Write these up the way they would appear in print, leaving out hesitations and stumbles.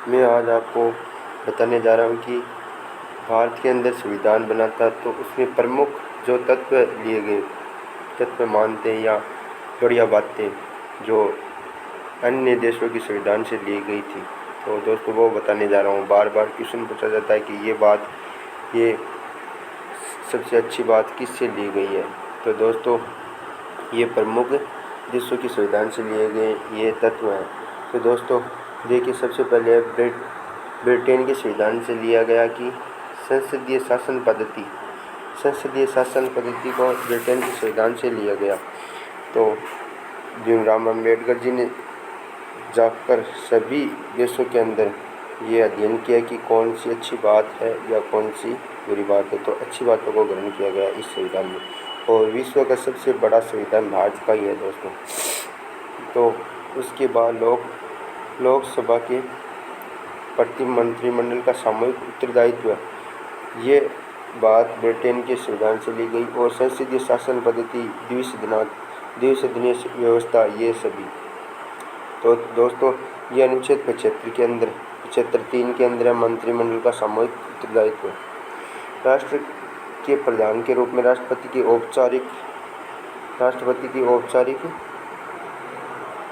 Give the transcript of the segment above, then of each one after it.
मैं आज आपको बताने जा रहा हूँ कि भारत के अंदर संविधान बना था तो उसमें प्रमुख जो तत्व लिए गए, तत्व मानते हैं या बढ़िया बातें जो अन्य देशों की संविधान से ली गई थी, तो दोस्तों वो बताने जा रहा हूँ। बार बार क्वेश्चन पूछा जाता है कि ये सबसे अच्छी बात किससे ली गई है। तो दोस्तों ये प्रमुख देशों की संविधान से लिए गए ये तत्व हैं। तो दोस्तों देखिए, सबसे पहले ब्रिटेन के संविधान से लिया गया कि संसदीय शासन पद्धति को ब्रिटेन के संविधान से लिया गया। तो भीमराव अम्बेडकर जी ने जाकर सभी देशों के अंदर ये अध्ययन किया कि कौन सी अच्छी बात है या कौन सी बुरी बात है। तो अच्छी बातों को ग्रहण किया गया इस संविधान में, और विश्व का सबसे बड़ा संविधान भारत का ही है दोस्तों। तो उसके बाद लोकसभा के प्रति मंत्रिमंडल का सामूहिक उत्तरदायित्व, ये बात ब्रिटेन के संविधान से ली गई। और संसदीय शासन पद्धति, द्विसदनीय व्यवस्था, ये सभी। तो दोस्तों ये अनुच्छेद 75(3) के अंदर मंत्रिमंडल का सामूहिक उत्तरदायित्व। राष्ट्र के प्रधान के रूप में राष्ट्रपति की औपचारिक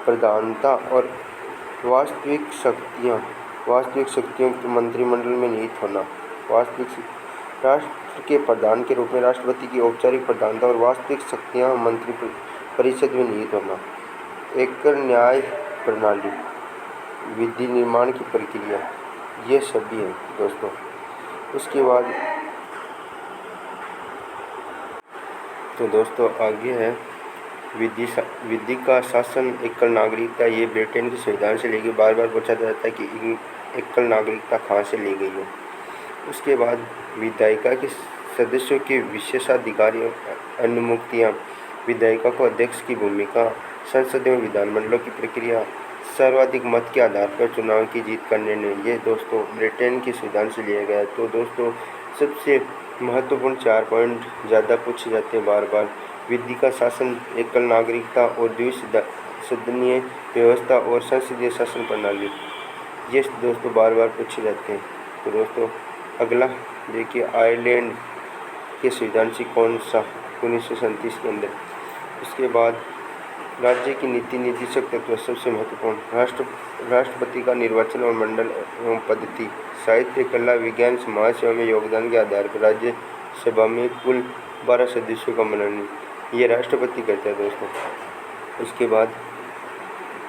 प्रधानता और वास्तविक शक्तियों के मंत्रिमंडल में निहित होना। राष्ट्र के प्रधान के रूप में राष्ट्रपति की औपचारिक प्रधानता और वास्तविक शक्तियाँ मंत्रिपरिषद में निहित होना। एकल न्याय प्रणाली, विधि निर्माण की प्रक्रिया, ये सभी है दोस्तों। उसके बाद तो दोस्तों आगे है विधि का शासन, एकल नागरिकता। ये ब्रिटेन के संविधान से ली गई। बार बार पूछा जाता है कि एकल नागरिकता कहाँ से ली गई है। उसके बाद विधायिका के सदस्यों के विशेषाधिकार और अनुमतियाँ, विधायिका को अध्यक्ष की भूमिका, संसद एवं विधानमंडलों की प्रक्रिया, सर्वाधिक मत के आधार पर चुनाव की जीत का निर्णय, ये दोस्तों ब्रिटेन के संविधान से लिया गया है। तो दोस्तों सबसे महत्वपूर्ण 4 पॉइंट ज़्यादा पूछे जाते हैं बार बार: विधि का शासन, एकल नागरिकता और द्विसदनीय व्यवस्था और संसदीय शासन प्रणाली, ये दोस्तों बार बार पूछे जाते हैं। तो दोस्तों अगला देखिए, आयरलैंड के संविधान से कौन सा 1937 के अंदर। उसके बाद राज्य की नीति निर्देशक तत्व, सबसे महत्वपूर्ण राष्ट्रपति का निर्वाचन और मंडल एवं पद्धति, साहित्य, कला, विज्ञान, समाज सेवा में योगदान के आधार पर राज्यसभा में कुल 12 सदस्यों का मनोनयन, ये राष्ट्रपति करता है दोस्तों। उसके बाद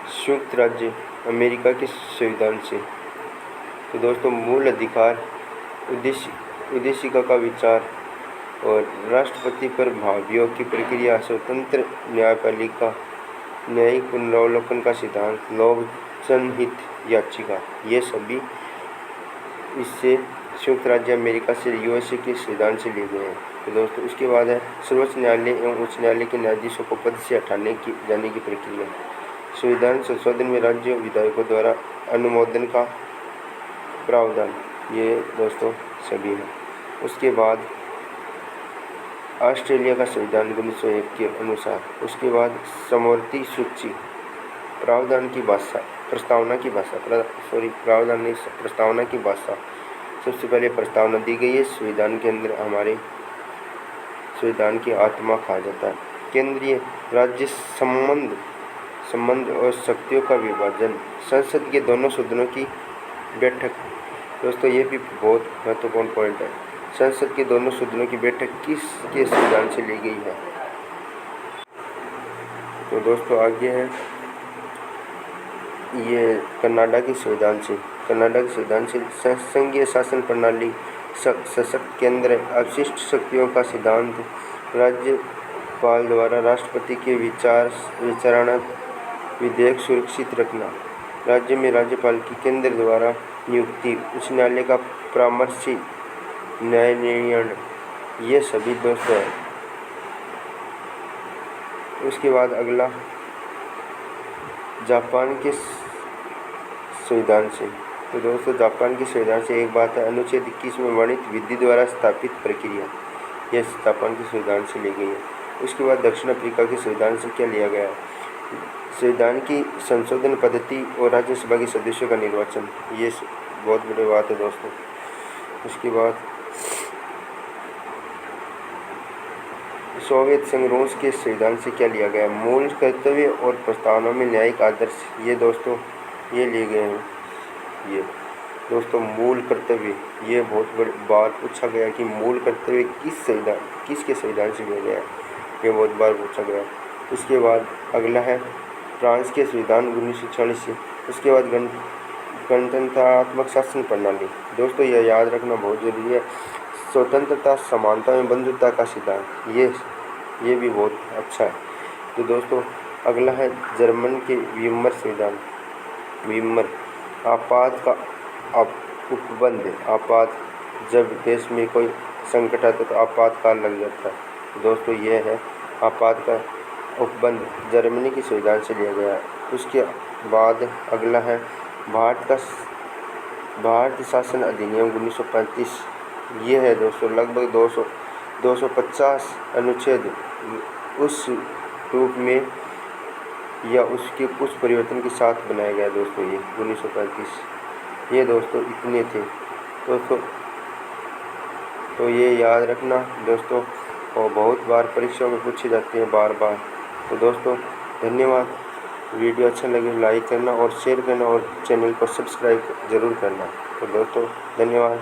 संयुक्त राज्य अमेरिका के संविधान से, तो दोस्तों मूल अधिकार, उद्देशिका का विचार और राष्ट्रपति पर भावियों की प्रक्रिया, स्वतंत्र न्यायपालिका, न्यायिक पुनरावलोकन का सिद्धांत, लोक जनहित याचिका, ये सभी इससे संयुक्त राज्य अमेरिका से यूएसए के संविधान से लिए गए हैं। तो दोस्तों उसके बाद है सर्वोच्च न्यायालय एवं उच्च न्यायालय के न्यायाधीशों को पद से हटाने की जाने की प्रक्रिया। संविधान संशोधन में राज्य विधायकों द्वारा अनुमोदन का प्रावधान, ये दोस्तों सभी है। उसके बाद ऑस्ट्रेलिया का संविधान 1901 के अनुसार। उसके बाद समवर्ती सूची, प्रावधान की भाषा, प्रस्तावना की भाषा, सबसे पहले प्रस्तावना दी गई है संविधान के अंदर। हमारे संविधान की आत्मा कहा जाता है। केंद्रीय राज्य संबंध और शक्तियों का विभाजन, संसद के दोनों सदनों की बैठक, दोस्तों ये भी बहुत महत्वपूर्ण पॉइंट है। संसद के दोनों सदनों की बैठक किसके संविधान से ली गई है। तो दोस्तों आगे है ये कनाडा के संविधान से संघीय शासन प्रणाली, सशक्त केंद्र, अवशिष्ट शक्तियों का सिद्धांत, राज्यपाल द्वारा राष्ट्रपति के विचारणा विधेयक सुरक्षित रखना, राज्य में राज्यपाल की केंद्र द्वारा नियुक्ति, उच्च न्यायालय का परामर्शी न्याय निर्णय, ये सभी दोस्तों है। उसके बाद अगला जापान के संविधान से। तो दोस्तों जापान के संविधान से एक बात है, अनुच्छेद 21 में वर्णित विधि द्वारा स्थापित प्रक्रिया, यह जापान के संविधान से ली गई है। उसके बाद दक्षिण अफ्रीका के संविधान से क्या लिया गया है, संविधान की संशोधन पद्धति और राज्यसभा के सदस्यों का निर्वाचन, ये बहुत बड़ी बात है दोस्तों। उसके बाद सोवियत संघ रूस के संविधान से क्या लिया गया? मूल कर्तव्य और प्रस्तावना में न्यायिक आदर्श, ये दोस्तों ये लिए गए हैं। ये दोस्तों मूल कर्तव्य, ये बहुत बड़ी बार पूछा गया कि मूल कर्तव्य किसके संविधान से लिया गया है, ये बहुत बार पूछा गया। उसके बाद अगला है फ्रांस के संविधान 1940 से। उसके बाद गणतंत्रात्मक शासन प्रणाली, दोस्तों यह याद रखना बहुत जरूरी है। स्वतंत्रता, समानता एवं बंधुता का सिद्धांत, ये भी बहुत अच्छा है। तो दोस्तों अगला है जर्मन के वीमर संविधान। वीमर आपात का उपबंध, जब देश में कोई संकट आता है तो आपातकाल लग जाता है, तो दोस्तों ये है आपात का उपबंध, जर्मनी के संविधान से लिया गया है। उसके बाद अगला है भारत शासन अधिनियम 1935। ये है दोस्तों लगभग 250 अनुच्छेद उस रूप में या उसके कुछ परिवर्तन के साथ बनाया गया दोस्तों, ये 1935। ये दोस्तों इतने थे दोस्तों, तो ये याद रखना दोस्तों, और बहुत बार परीक्षाओं में पूछे जाते हैं बार बार। तो दोस्तों धन्यवाद। वीडियो अच्छा लगे लाइक करना और शेयर करना और चैनल को सब्सक्राइब ज़रूर करना। तो दोस्तों धन्यवाद।